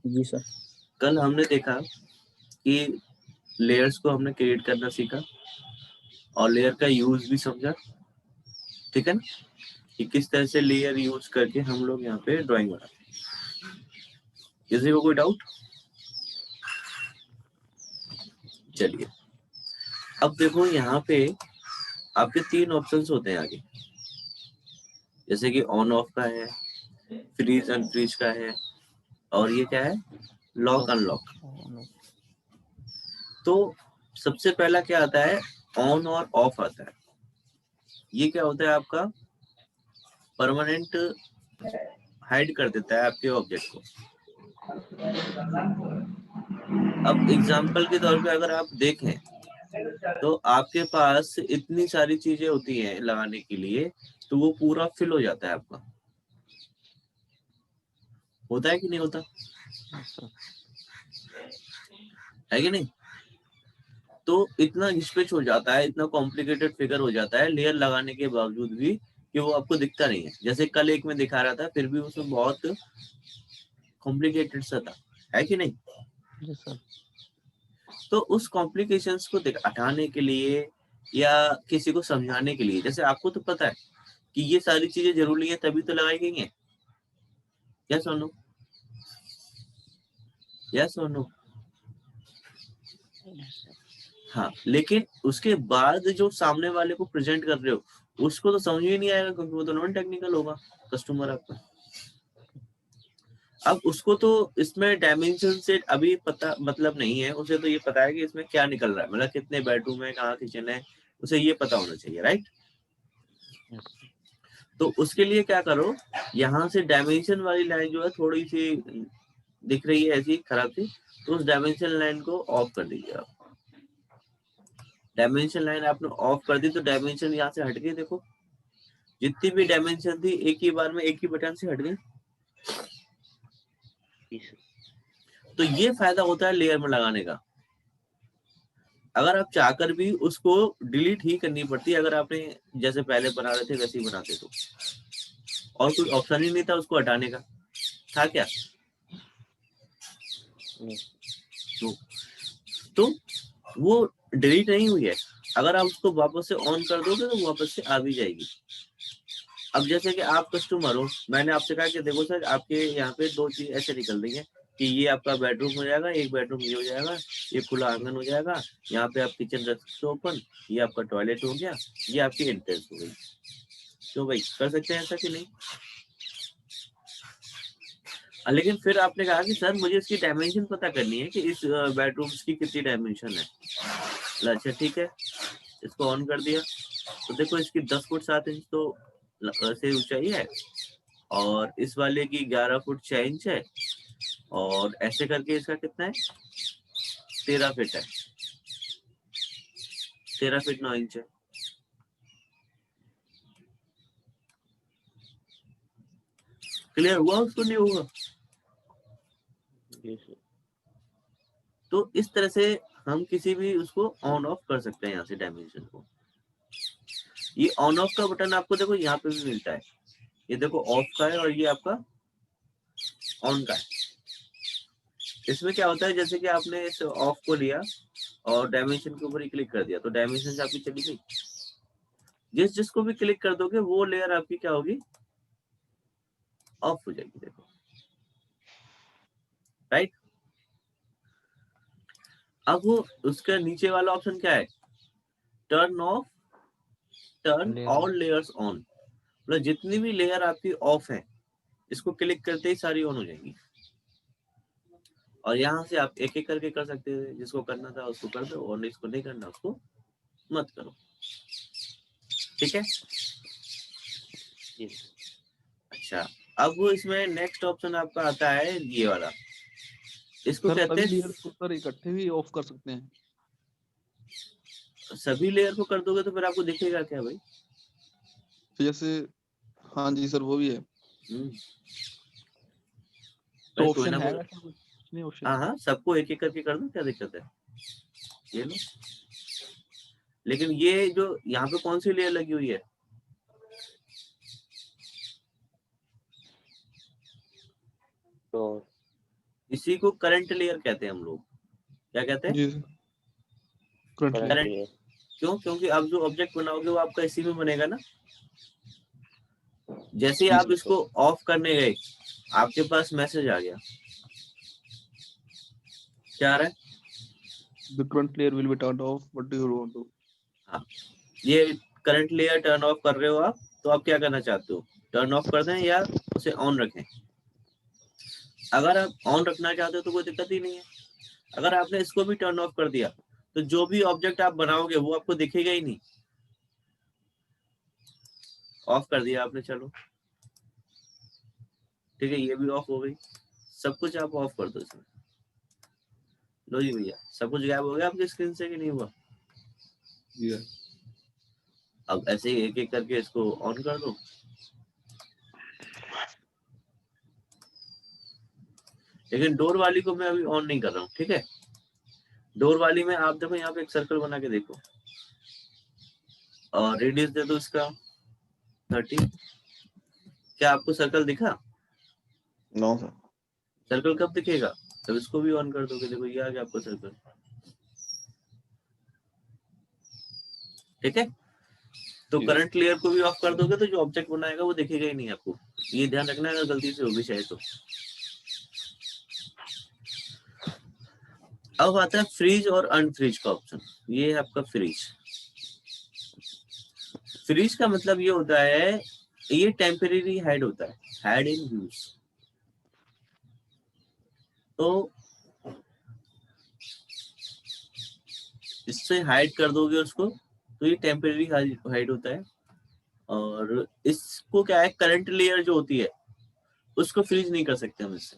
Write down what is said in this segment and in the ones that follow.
जी sir. कल हमने देखा कि लेयर्स को हमने क्रिएट करना सीखा और लेयर का यूज भी समझा, ठीक है ना, कि किस तरह से लेयर यूज करके हम लोग यहाँ पे ड्राइंग बनाते हैं। किसी को कोई डाउट? चलिए अब देखो यहाँ पे आपके 3 ऑप्शंस होते हैं आगे, जैसे कि ऑन ऑफ का है, फ्रीज अनफ्रीज का है, और ये क्या है, लॉक अनलॉक। तो सबसे पहला क्या आता है, ऑन और ऑफ आता है। ये क्या होता है, आपका परमानेंट हाइड कर देता है आपके ऑब्जेक्ट को। अब एग्जांपल के तौर पे अगर आप देखें तो आपके पास इतनी सारी चीजें होती हैं लगाने के लिए, तो वो पूरा फिल हो जाता है आपका। होता है कि नहीं होता, है कि नहीं? तो इतना घिसपिच हो जाता है, इतना कॉम्प्लिकेटेड फिगर हो जाता है लेयर लगाने के बावजूद भी, कि वो आपको दिखता नहीं है। जैसे कल एक में दिखा रहा था, फिर भी उसमें बहुत कॉम्प्लिकेटेड सा था, है कि नहीं? जी सर। तो उस कॉम्प्लिकेशंस को हटाने के लिए या किसी को समझाने के लिए, जैसे आपको तो पता है कि ये सारी चीजें जरूरी है तभी तो लगाई गई हैं, या सुनो, या सुनो। हाँ, लेकिन उसके बाद जो सामने वाले को प्रेजेंट कर रहे हो, उसको तो समझ ही नहीं आएगा, क्योंकि वो तो नॉन टेक्निकल होगा कस्टमर आपका। अब उसको तो इसमें डायमेंशन से अभी पता मतलब नहीं है, उसे तो ये पता है कि इसमें क्या निकल रहा है, मतलब कितने बेडरूम है, कहाँ किचन है, उसे ये पता होना चाहिए, राइट? तो उसके लिए क्या करो, यहाँ से डायमेंशन वाली लाइन जो है थोड़ी सी दिख रही है ऐसी खराब सी, तो उस डायमेंशन लाइन को ऑफ कर दीजिए आप। डायमेंशन लाइन आपने ऑफ कर दी तो डायमेंशन यहाँ से हट गई, देखो जितनी भी डायमेंशन थी एक ही बार में एक ही बटन से हट गई। तो ये फायदा होता है लेयर में लगाने का। अगर आप चाहकर भी उसको डिलीट ही करनी पड़ती है, अगर आपने जैसे पहले बना रहे थे वैसे ही बनाते तो, और कोई ऑप्शन ही नहीं था उसको हटाने का, था क्या? तो वो डिलीट नहीं हुई है, अगर आप उसको वापस से ऑन कर दोगे तो वापस से आ भी जाएगी। अब जैसे कि आप कस्टमर हो, मैंने आपसे कहा कि देखो सर आपके यहाँ पे 2 चीज ऐसे निकल रही है कि ये आपका बेडरूम हो जाएगा, एक बेडरूम ये हो जाएगा, ये खुला आंगन हो जाएगा, यहाँ पे आप किचन रख सकते हो ओपन, ये आपका टॉयलेट हो गया, ये आपकी एंट्रेंस हो गई। तो भाई कर सकते हैं ऐसा कि नहीं? लेकिन फिर आपने कहा कि सर मुझे इसकी डायमेंशन पता करनी है कि इस बेडरूम की कितनी डायमेंशन है। अच्छा ठीक है, इसको ऑन कर दिया तो देखो इसकी 10 फुट 7 इंच तो से ऊंचाई है, और इस वाले की 11 फुट 6 इंच है, और ऐसे करके इसका कितना है, 13 फीट है, 13 फीट 9 इंच है। क्लियर हुआ उसको, नहीं हुआ? तो इस तरह से हम किसी भी उसको ऑन ऑफ कर सकते हैं यहाँ से डायमेंशन को। ये ऑन ऑफ का बटन आपको देखो यहाँ पे भी मिलता है, ये देखो ऑफ का है और ये आपका ऑन का है। इसमें क्या होता है, जैसे कि आपने इस ऑफ को लिया और डायमेंशन के ऊपर ही क्लिक कर दिया तो डायमेंशन आपकी चली गई। जिसको भी क्लिक कर दोगे वो लेयर आपकी क्या होगी, ऑफ हो जाएगी, देखो, राइट? अब वो उसका नीचे वाला ऑप्शन क्या है, turn off, turn all layers on, मतलब जितनी भी लेयर आपकी ऑफ है इसको क्लिक करते ही सारी ऑन हो जाएंगी। और यहाँ से आप एक एक करके कर सकते थे, जिसको करना था उसको कर दो और इसको नहीं करना उसको मत करो, ठीक है? अच्छा, अब वो इसमें नेक्स्ट ऑप्शन आपका आता है ये वाला, इसको सर कहते सभी हैं, लेयर्स को सर इकट्ठे भी ऑफ कर सकते हैं? सभी लेयर को कर दोगे तो फिर आपको दिखेगा क्या भाई? तो जैसे, हाँ जी सर वो भी है। तो भाई कोई ऑप्शन ना है कोई, वैसा कुछ नहीं ऑप्शन? हाँ हाँ सबको एक एक करके कर दो, क्या दिक्कत है, ये लो। लेकिन ये जो यहाँ पे कौन सी लेयर लगी हुई है, इसी को करंट लेयर कहते हैं हम लोग। क्या कहते हैं? जी sir, current current layer. Current. Layer. क्यों? क्योंकि आप जो ऑब्जेक्ट बनाओगे वो आपका इसी में बनेगा ना। जैसे ही जी आप सर, इसको ऑफ करने गए, आपके पास मैसेज आ गया। क्या आ रहा है? the current layer will be turned off, what do you want to? हाँ, ये करंट लेयर टर्न ऑफ कर रहे हो आप, तो आप क्या करना चाहते हो? टर्न ऑफ कर दें या उसे ऑन रखें? अगर आप ऑन रखना चाहते हो तो कोई दिक्कत ही नहीं है। अगर आपने इसको भी टर्न ऑफ कर दिया तो जो भी ऑब्जेक्ट आप बनाओगे वो आपको दिखेगा ही नहीं। ऑफ कर दिया आपने, चलो ठीक है, ये भी ऑफ हो गई। सब कुछ आप ऑफ कर दो इसमें। लो जी भैया, सब कुछ गायब हो गया आपकी स्क्रीन से कि नहीं हुआ? Yeah. अब ऐसे ही एक एक करके इसको ऑन कर दो। लेकिन डोर वाली को मैं अभी ऑन नहीं कर रहा हूँ, ठीक है। डोर वाली में आप देखो, यहाँ पे एक सर्कल बना के देखो और रेडियस दे दो इसका 30। क्या आपको सर्कल दिखा? No sir. सर्कल कब दिखेगा? तब इसको भी ऑन कर दोगे। देखो ये आ गया आपको सर्कल, ठीक है। तो जी। करंट लेयर को भी ऑफ कर दोगे तो जो ऑब्जेक्ट बनाएगा वो दिखेगा ही नहीं आपको। ये ध्यान रखना अगर गलती से होगी शायद तो। अब आता है फ्रीज और अनफ्रीज का ऑप्शन। ये है आपका फ्रीज। फ्रीज का मतलब ये होता है, ये टेम्परेरी हाइड होता है, हाइड इन व्यूज। तो इससे हाइड कर दोगे उसको तो ये टेम्परेरी हाइड होता है। और इसको क्या है, करंट लेयर जो होती है उसको फ्रीज नहीं कर सकते हम इससे।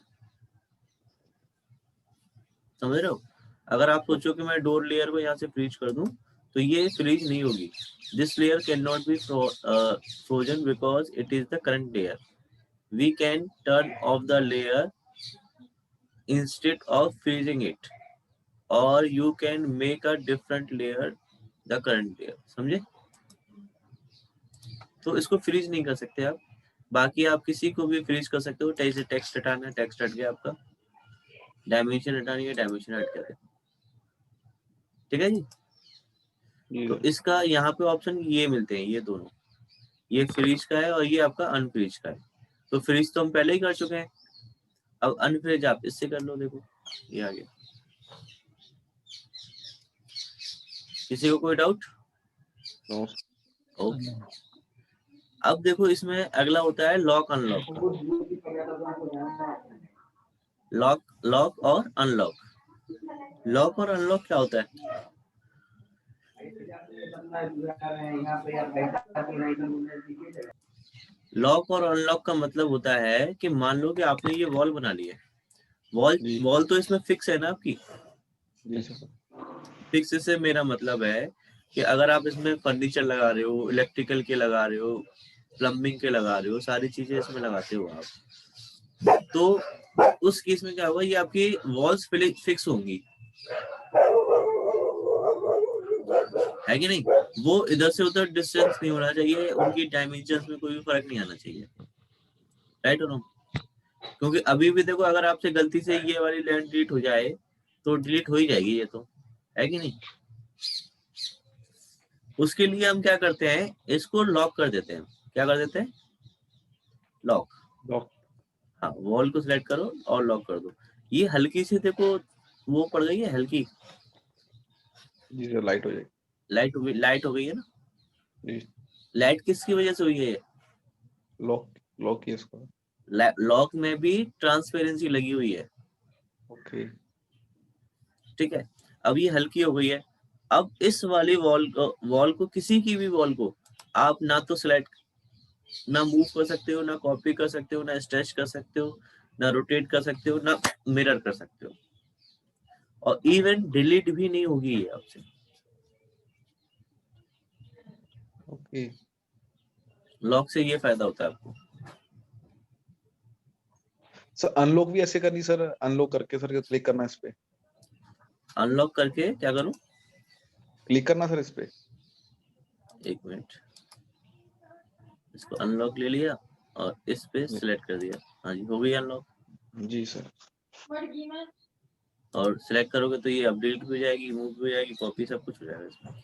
समझ रहे हो? अगर आप सोचो कि मैं डोर लेयर को यहाँ से फ्रीज कर दूं तो ये फ्रीज नहीं होगी। This layer can not be frozen because it is the current layer. We can turn off the layer instead of freezing it, और you can make a different layer the current layer. समझे? तो इसको freeze नहीं कर सकते आप। बाकी आप किसी को भी फ्रीज कर सकते हो। जैसे टेक्स्ट हटाना है, टेक्स्ट हट गया आपका। डायमेंशन हटानी है, डायमेंशन हट गया। ठीक है जी। जी तो सर। इसका यहाँ पे ऑप्शन ये मिलते हैं, ये दोनों। ये फ्रीज का है और ये आपका अनफ्रीज का है। तो फ्रीज तो हम पहले ही कर चुके हैं। अब अनफ्रीज आप इससे कर लो। देखो ये आ गया। किसी को कोई डाउट? No. ओके। अब देखो इसमें अगला होता है लॉक अनलॉक का। लॉक लॉक और अनलॉक। लॉक और अनलॉक क्या होता है? लॉक और अनलॉक का मतलब होता है कि मान लो कि आपने ये वॉल बना ली है। वॉल जी। वॉल तो इसमें फिक्स है ना आपकी। जी सर। फिक्स से मेरा मतलब है कि अगर आप इसमें फर्नीचर लगा रहे हो, इलेक्ट्रिकल के लगा रहे हो, प्लम्बिंग के लगा रहे हो, सारी चीजें इसमें लगाते हो आप, तो उस केस में क्या होगा, ये आपकी वॉल्स फिक्स होंगी, है कि नहीं। वो इधर से उधर डिस्टेंस नहीं होना चाहिए, उनकी डायमेंशन में कोई भी फर्क नहीं आना चाहिए। राइट और रॉन्ग? क्योंकि अभी भी देखो, अगर आपसे गलती से ये वाली लाइन डिलीट हो जाए तो डिलीट हो ही जाएगी ये तो, है कि नहीं। उसके लिए हम क्या करते हैं, इसको लॉक कर देते हैं। क्या कर देते हैं? लॉक। लॉक। हाँ, वॉल को सिलेक्ट करो और लॉक कर दो। ये हल्की सी देखो वो पड़ गई है, हल्की जी सर, लाइट हो जाएगी। लाइट हो गई है ना। जी। लाइट किसकी वजह से हुई है? लॉक लॉक किया इसको। लॉक में भी ट्रांसपेरेंसी लगी हुई है। ओके। ठीक है। अब ये हल्की हो गई है। अब इस वाली वॉल को किसी की भी वॉल को आप ना तो सिलेक्ट, ना मूव कर सकते हो, ना कॉपी कर सकते हो, ना स्ट्रेच कर सकते हो, ना रोटेट कर सकते हो, ना मिरर कर सकते हो, और इवन डिलीट भी नहीं होगी ये आपसे। ओके लॉक से ये फायदा होता है आपको। सर, अनलॉक भी ऐसे करनी सर? अनलॉक करके सर क्लिक करना इस पे? अनलॉक करके क्या करूं? क्लिक करना सर इस पे? एक मिनट, इसको अनलॉक ले लिया और इस पे सिलेक्ट कर दिया। हाँ जी, हो गई अनलॉक। जी सर। और सिलेक्ट करोगे तो ये अपडेट भी हो जाएगी, मूव भी हो जाएगी, कॉपी, सब कुछ हो जाएगा इसमें।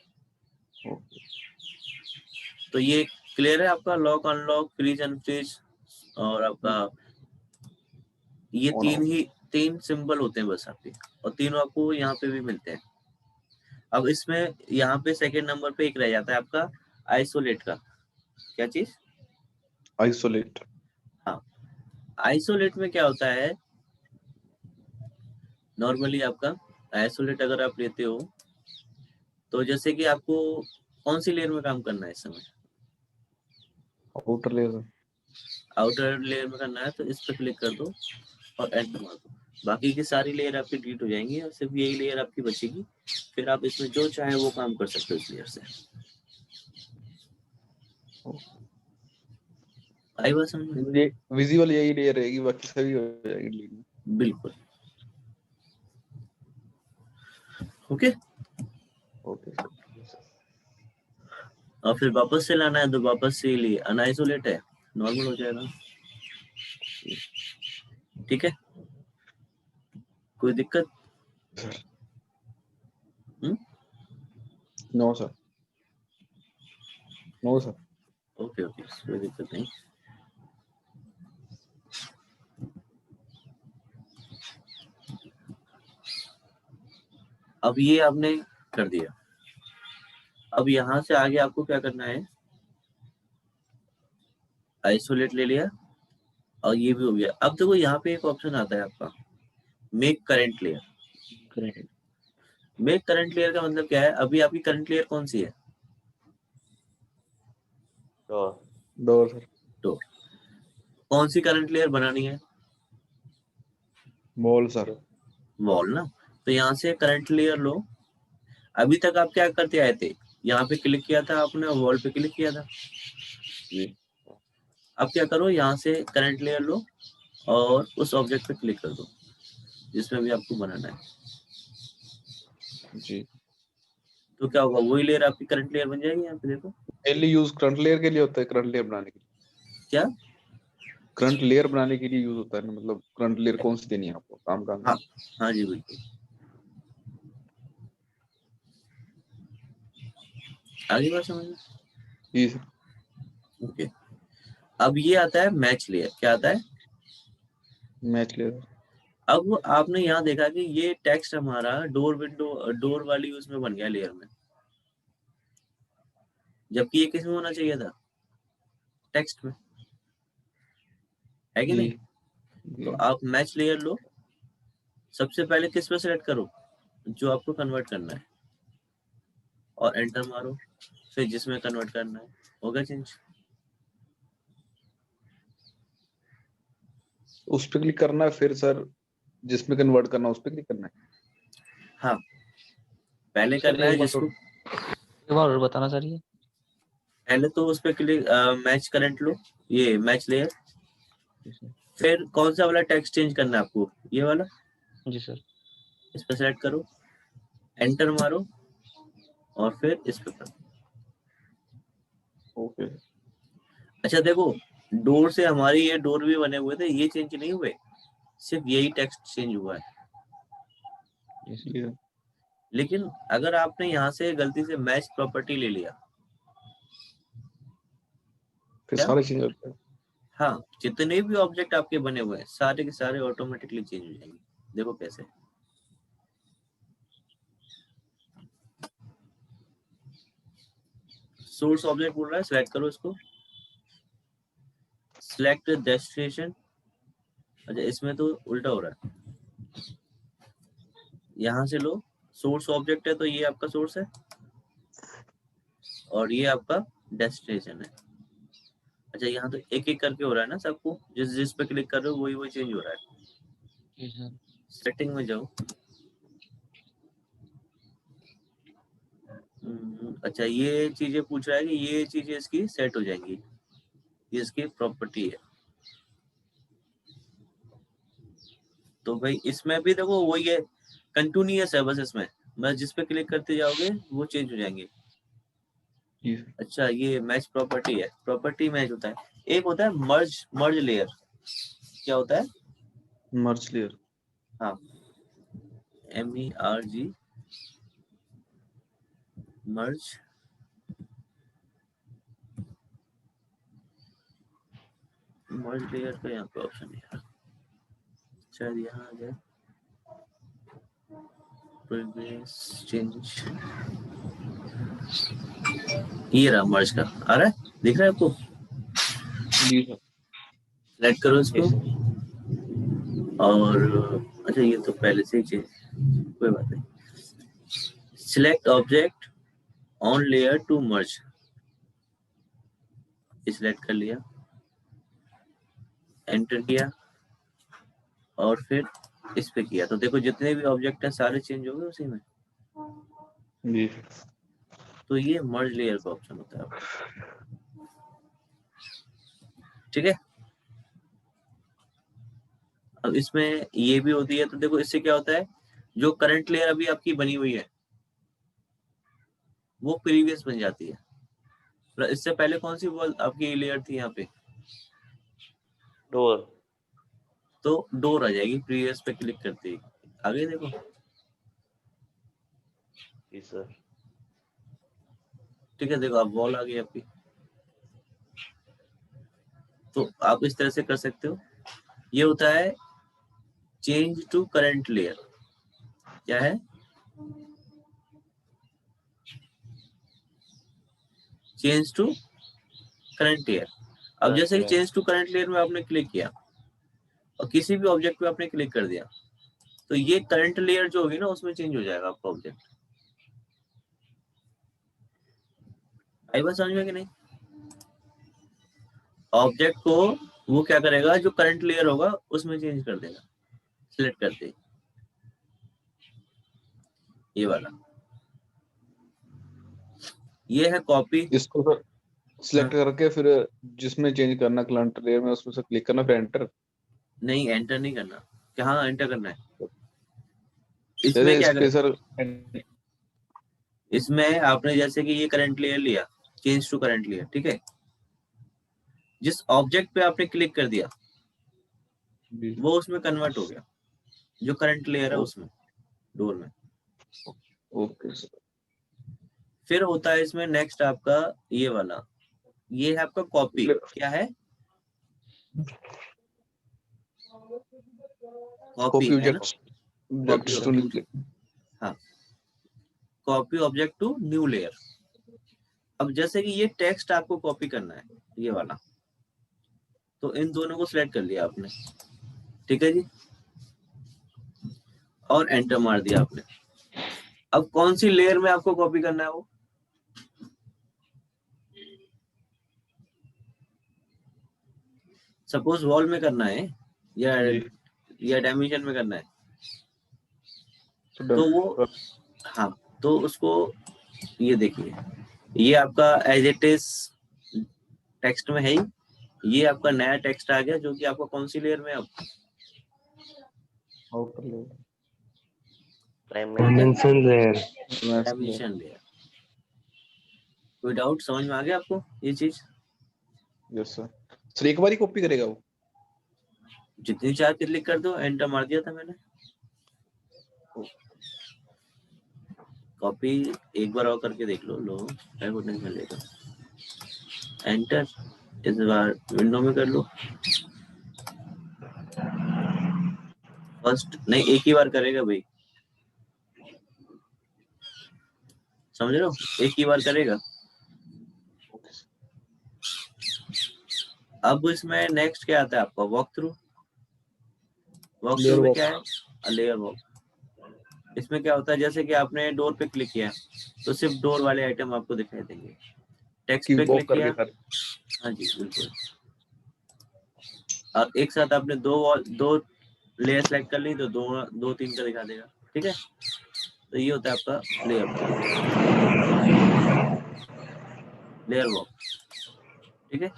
तो ये क्लियर है आपका लॉक अनलॉक, फ्रीज अनफ्रीज, और आपका ये तीन सिंबल होते हैं बस आपके, और तीनों आपको यहाँ पे भी मिलते हैं। अब इसमें यहाँ पे सेकंड नंबर पे एक रह जाता है आपका आइसोलेट का। क्या चीज? आइसोलेट। हाँ, आइसोलेट में क्या होता है, नॉर्मली आपका आइसोलेट अगर आप लेते हो तो जैसे कि आपको कौन सी लेयर में काम करना है इस समय? Outer layer. आउटर लेयर में करना है तो इस पर क्लिक कर दो और एंटर मार दो। बाकी की सारी लेयर आपकी डिलीट हो जाएंगी और सिर्फ यही लेयर आपकी बचेगी। फिर आप इसमें जो चाहे वो काम कर सकते हो इस लेयर से। आई बात समझ में? विजिबल यही लेयर रहेगी, बाकी सभी हो जाएगी। बिल्कुल। ओके। और फिर वापस से लाना है तो वापस से लिए अनआइसोलेट है, नॉर्मल हो जाएगा। ठीक है, कोई दिक्कत? No sir, no sir. Okay okay, कोई दिक्कत नहीं। अब ये आपने कर दिया। अब यहाँ से आगे आपको क्या करना है, आइसोलेट ले लिया और ये भी हो गया। अब देखो यहाँ पे एक ऑप्शन आता है आपका make current layer. Make current layer का मतलब क्या है, अभी आपकी करंट लेयर कौन सी है? Door sir. डोर। कौन सी करंट लेयर बनानी है? Wall sir. वॉल ना। तो यहाँ से करंट लेयर लो। अभी तक आप क्या करते आए थे, यहाँ पे क्लिक किया था आपने, वॉल पे क्लिक किया था। अब क्या करो, यहाँ से करंट लेयर लो और उस ऑब्जेक्ट पे क्लिक कर दो जिसमें भी आपको बनाना है जी। तो क्या होगा, वही लेयर आपकी करंट लेयर बन जाएगी। यहाँ पे देखो, मेनली यूज करंट लेयर के लिए होता है, करंट लेयर बनाने के लिए। क्या? करंट लेयर बनाने के लिए यूज होता है ना, मतलब करंट लेयर कौन सी देनी है आपको, काम का। हाँ हाँ जी बिल्कुल। आगे बात समझ में? जी सर। ओके। अब ये आता है मैच लेयर। क्या आता है? Match layer. अब आपने यहाँ देखा कि ये टेक्स्ट हमारा डोर विंडो डोर वाली उसमें बन गया लेयर में, जबकि ये किस में होना चाहिए था, टेक्स्ट में, है कि जी। नहीं? तो आप मैच लेयर लो, सबसे पहले किस पे सेलेक्ट करो, जो आपको कन्वर्ट करना है, और एंटर मारो। फिर जिसमें कन्वर्ट करना है, होगा चेंज। उस पे क्लिक करना है, फिर सर जिसमें कन्वर्ट करना है उस पे क्लिक करना है। हाँ, पहले करना है जिसको, एक बार और बताना सर ये। पहले तो उस पे क्लिक मैच करंट लो, ये मैच लेयर। फिर कौन सा वाला टेक्स्ट चेंज करना है आपको, ये वाला। जी सर। इस पे सेलेक्ट करो, एंटर मारो और फिर इस पे करो। ओके। अच्छा देखो, डोर से हमारी ये डोर भी बने हुए थे, ये चेंज नहीं हुए, सिर्फ यही टेक्स्ट चेंज हुआ है। लेकिन अगर आपने यहाँ से गलती से मैच प्रॉपर्टी ले लिया, फिर क्या? सारे चेंज होते हैं। हाँ, जितने भी ऑब्जेक्ट आपके बने हुए हैं सारे के सारे ऑटोमेटिकली चेंज हो जाएंगे। देखो कैसे। सोर्स ऑब्जेक्ट बोल रहा है, सिलेक्ट करो इसको, सिलेक्ट डेस्टिनेशन। अच्छा, इसमें तो उल्टा हो रहा है, यहाँ से लो, सोर्स ऑब्जेक्ट है तो ये आपका सोर्स है और ये आपका डेस्टिनेशन है। अच्छा, यहाँ तो एक एक करके हो रहा है ना सबको, जिस जिस पे क्लिक कर रहे हो वही वही चेंज हो रहा है। सेटिंग में जाओ। अच्छा, ये चीजें पूछ रहा है कि ये चीजें इसकी सेट हो जाएंगी, ये इसकी प्रॉपर्टी है। तो भाई इसमें भी देखो वही है, कंटिन्यूअस है बस, इसमें बस जिस पे क्लिक करते जाओगे वो चेंज हो जाएंगे। अच्छा, ये मैच प्रॉपर्टी है, प्रॉपर्टी मैच होता है। एक होता है मर्ज लेयर। क्या होता है? मर्ज लेयर। हाँ, MERG मर्ज लेयर का यहाँ पे ऑप्शन है, शायद यहाँ आ जाए, प्रीवियस चेंज, ये रहा मर्ज का, आ रहा है, दिख रहा है आपको? जी सर। सेलेक्ट करो इसको, जी सर। और अच्छा ये तो पहले से ही चेंज, कोई बात नहीं। Select object on layer to merge, select कर लिया, एंटर किया और फिर इस पे किया, तो देखो जितने भी ऑब्जेक्ट हैं सारे चेंज हो गए उसी में। जी तो ये मर्ज लेयर का ऑप्शन होता है आपका, ठीक है। अब इसमें ये भी होती है, तो देखो इससे क्या होता है, जो करंट लेयर अभी आपकी बनी हुई है वो प्रीवियस बन जाती है। तो इससे पहले कौन सी वॉल आपकी लेयर थी यहाँ पे? डोर। तो डोर आ जाएगी प्रीवियस पे क्लिक करते ही, आगे देखो। जी सर। ठीक है, देखो अब वॉल आ गई आपकी। तो आप इस तरह से कर सकते हो। ये होता है चेंज टू करंट लेयर। क्या है? Change to current layer. अब जैसे कि चेंज टू करंट लेयर में आपने क्लिक किया और किसी भी ऑब्जेक्ट पे आपने क्लिक कर दिया, तो ये करंट लेयर जो होगी ना उसमें चेंज हो जाएगा आपका ऑब्जेक्ट। आई बात समझ में कि नहीं? ऑब्जेक्ट को वो क्या करेगा, जो करंट लेयर होगा उसमें चेंज कर देगा सिलेक्ट करते ही, ये वाला। ये है कॉपी। इसको सर सिलेक्ट करके फिर जिसमें चेंज करना करंट लेयर में उसमें से क्लिक करना, फिर एंटर। नहीं, एंटर नहीं करना। कहाँ एंटर करना है? जैसे इसमें क्या इस पे करें, सर इसमें आपने जैसे कि ये करंट लेयर लिया, चेंज टू करंट लेयर, ठीक है। जिस ऑब्जेक्ट पे आपने क्लिक कर दिया वो उसमें कन्वर्ट हो गया, जो करंट लेयर है उसमें, डोर में। Okay sir. फिर होता है इसमें नेक्स्ट आपका ये वाला, ये है आपका कॉपी। क्या है? कॉपी कॉपी है ना, ऑब्जेक्ट टू न्यू लेयर। हाँ, copy object to new layer. अब जैसे कि ये टेक्स्ट आपको कॉपी करना है, ये वाला, तो इन दोनों को सिलेक्ट कर लिया आपने, ठीक है जी, और एंटर मार दिया आपने। अब कौन सी लेयर में आपको कॉपी करना है वो? सपोज वॉल में करना है या डायमेंशन में करना है, तो वो, हाँ, तो उसको ये देखिए, ये आपका एज इट इज टेक्स्ट में है ही, ये आपका नया टेक्स्ट आ गया जो कि आपका कौन सी लेयर में है अब? Outer layer, dimension layer. Dimension layer. कोई डाउट, समझ में आ गया आपको ये चीज? Yes sir. सर एक बार ही कॉपी करेगा वो? जितनी चार क्लिक कर दो, एंटर मार दिया था मैंने। कॉपी एक बार और करके देख लो, बटन कर लेगा, एंटर, इस बार विंडो में कर लो। फर्स्ट नहीं, एक ही बार करेगा भाई, समझ रहे हो, एक ही बार करेगा। अब इसमें नेक्स्ट क्या आता है आपका? Walk through. वॉक थ्रू में क्या है? Layer walk. इसमें क्या होता है, जैसे कि आपने डोर पे क्लिक किया तो सिर्फ डोर वाले आइटम आपको दिखाई देंगे। टेक्स्ट पे क्लिक किया, हाँ जी बिल्कुल, अब एक साथ आपने दो लेयर सेलेक्ट कर ली तो दो तीन का दिखा देगा, ठीक है। तो ये होता है आपका लेयर वॉक, ठीक है।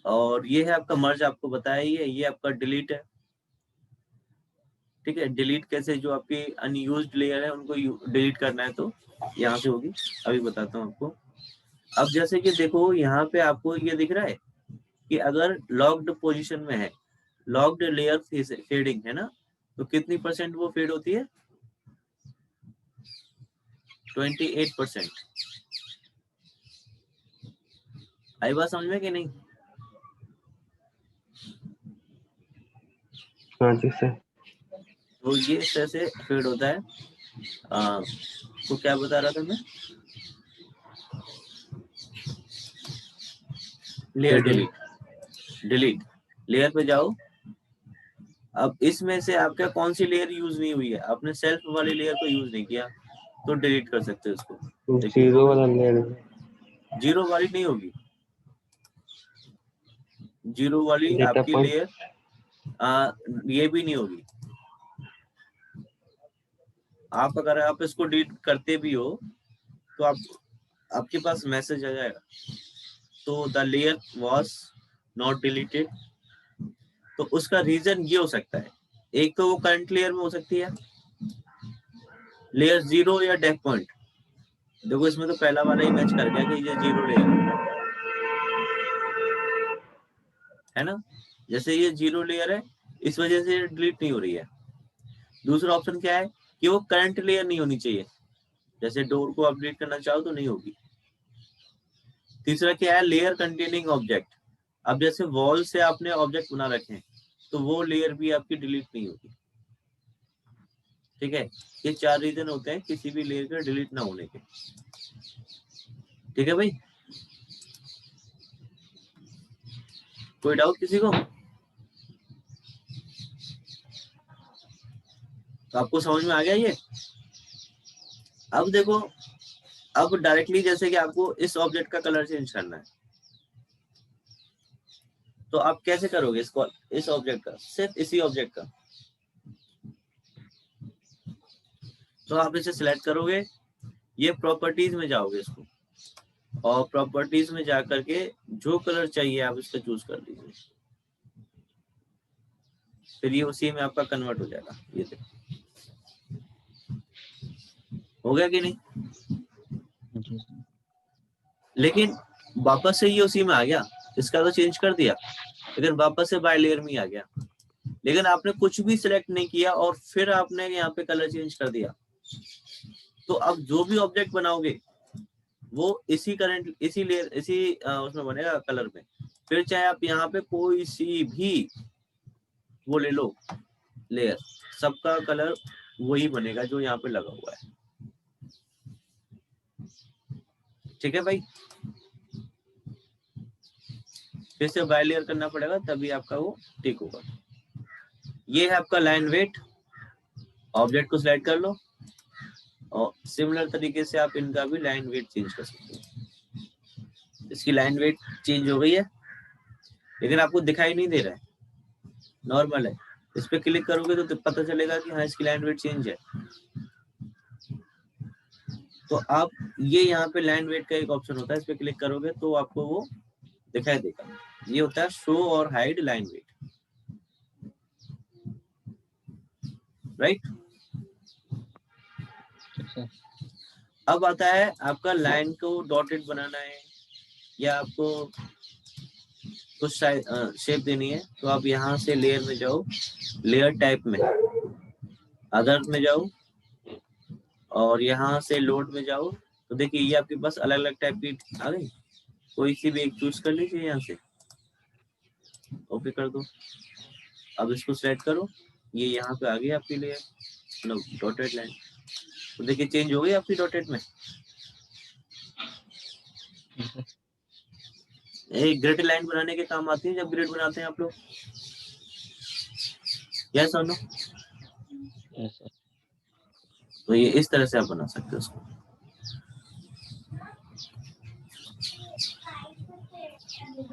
और ये है आपका मर्ज, आपको बताया ही है। ये आपका डिलीट है, ठीक है। डिलीट कैसे, जो आपकी अनयूज्ड लेयर है उनको डिलीट करना है तो यहाँ से होगी, अभी बताता हूँ आपको। अब जैसे कि देखो यहाँ पे आपको ये दिख रहा है कि अगर लॉक्ड पोजीशन में है, लॉक्ड लेयर फेडिंग है ना, तो कितनी % वो फेड होती है? 28%। आई बात समझ में कि नहीं? हाँ जी सर। तो ये इस तरह से फेड होता है। तो क्या बता रहा था मैं? लेयर डिलीट लेयर पे जाओ। अब इसमें से आपका कौन सी लेयर यूज नहीं हुई है? आपने सेल्फ वाली लेयर को यूज नहीं किया, तो डिलीट कर सकते हो इसको। देखिए हो 0 गई। वाला लेयर। 0 वाली नहीं होगी, 0 वाली डेटा आपकी पॉइंट। लेयर ये भी नहीं होगी। आप अगर आप इसको डिलीट करते भी हो तो आपके पास मैसेज आ जाएगा, तो the layer was not deleted. तो उसका रीजन ये हो सकता है, एक तो वो करंट लेयर में हो सकती है, लेयर 0 या डेफ पॉइंट। देखो इसमें तो पहला वाला ही मैच कर गया कि ये 0 लेयर है ना। जैसे ये 0 लेयर है, इस वजह से डिलीट नहीं हो रही है। दूसरा ऑप्शन क्या है कि वो करंट लेयर नहीं होनी चाहिए, जैसे डोर को अपडेट करना चाहो तो नहीं होगी। तीसरा क्या है, लेयर कंटेनिंग ऑब्जेक्ट। अब जैसे वॉल से आपने ऑब्जेक्ट बना रखे हैं, तो वो लेयर भी आपकी डिलीट नहीं होगी। ठीक है, ये 4 रीजन होते हैं किसी भी लेयर के डिलीट ना होने के। ठीक है भाई, कोई डाउट किसी को? तो आपको समझ में आ गया ये? अब देखो, अब डायरेक्टली जैसे कि आपको इस ऑब्जेक्ट का कलर चेंज करना है, तो आप कैसे करोगे इसको? इस ऑब्जेक्ट का, सिर्फ इसी ऑब्जेक्ट का, तो आप इसे सिलेक्ट करोगे, ये प्रॉपर्टीज में जाओगे इसको, और प्रॉपर्टीज में जाकर के जो कलर चाहिए आप इसका चूज कर लीजिए, फिर ये उसी में आपका कन्वर्ट हो जाएगा। ये देखो हो गया कि नहीं? लेकिन वापस से ये उसी में आ गया, इसका तो चेंज कर दिया, लेकिन वापस से बाय लेयर में आ गया। लेकिन आपने कुछ भी सिलेक्ट नहीं किया और फिर आपने यहाँ पे कलर चेंज कर दिया, तो अब जो भी ऑब्जेक्ट बनाओगे वो इसी करंट इसी लेयर इसी उसमें बनेगा कलर में। फिर चाहे आप यहाँ पे कोई सी भी वो ले लो लेयर, सबका कलर वही बनेगा जो यहाँ पे लगा हुआ है। ठीक है भाई, फिर से बाय लेयर करना पड़ेगा तभी आपका वो ठीक होगा। ये है आपका लाइन वेट। ऑब्जेक्ट को सिलेक्ट कर लो और सिमिलर तरीके से आप इनका भी लाइन वेट चेंज कर सकते हो। इसकी लाइन वेट चेंज हो गई है, लेकिन आपको दिखाई नहीं दे रहा है, नॉर्मल है। इस पे क्लिक करोगे तो पता चलेगा कि हाँ इसकी लाइन वेट चेंज है। तो आप ये यहाँ पे लाइन वेट का एक ऑप्शन होता है, इस पे क्लिक करोगे तो आपको वो दिखाई देगा। ये होता है शो और हाइड लाइन वेट, राइट। अब आता है आपका लाइन को डॉटेड बनाना है या आपको कुछ शेप देनी है, तो आप यहाँ से लेयर में जाओ, लेयर टाइप में अदर में जाओ और यहाँ से लोड में जाओ। तो देखिए ये आपके पास अलग अलग टाइप की आ गई, कोई सी भी एक चूज कर लीजिए, यहाँ से ओके कर दो। अब इसको सेलेक्ट करो, ये यहाँ पे आ गई आपकी लेयर, मतलब डॉटेड लाइन। तो देखिए चेंज हो गई आपकी डॉटेड में। एक ग्रिड लाइन बनाने के काम आती है जब ग्रिड बनाते हैं आप लोग, यस और नो? तो ये इस तरह से आप बना सकते हो उसको।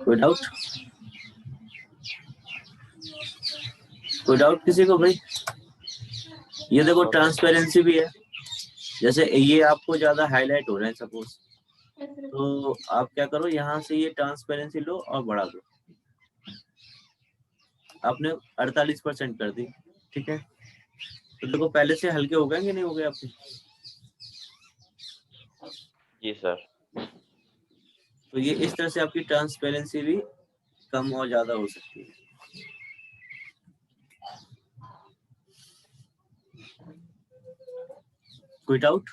कोई डाउट? कोई डाउट किसी को भाई? ये देखो ट्रांसपेरेंसी भी है, जैसे ये आपको ज्यादा हाईलाइट हो रहा है सपोज, तो आप क्या करो, यहाँ से ये ट्रांसपेरेंसी लो और बढ़ा दो। आपने 48% कर दी, ठीक है। तो देखो पहले से हल्के हो गए कि नहीं हो गए आपके? जी सर। तो ये इस तरह से आपकी ट्रांसपेरेंसी भी कम और ज्यादा हो सकती है। कोई डाउट?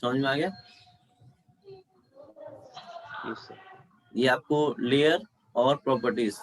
समझ में आ गया? Yes sir. ये आपको लेयर और प्रॉपर्टीज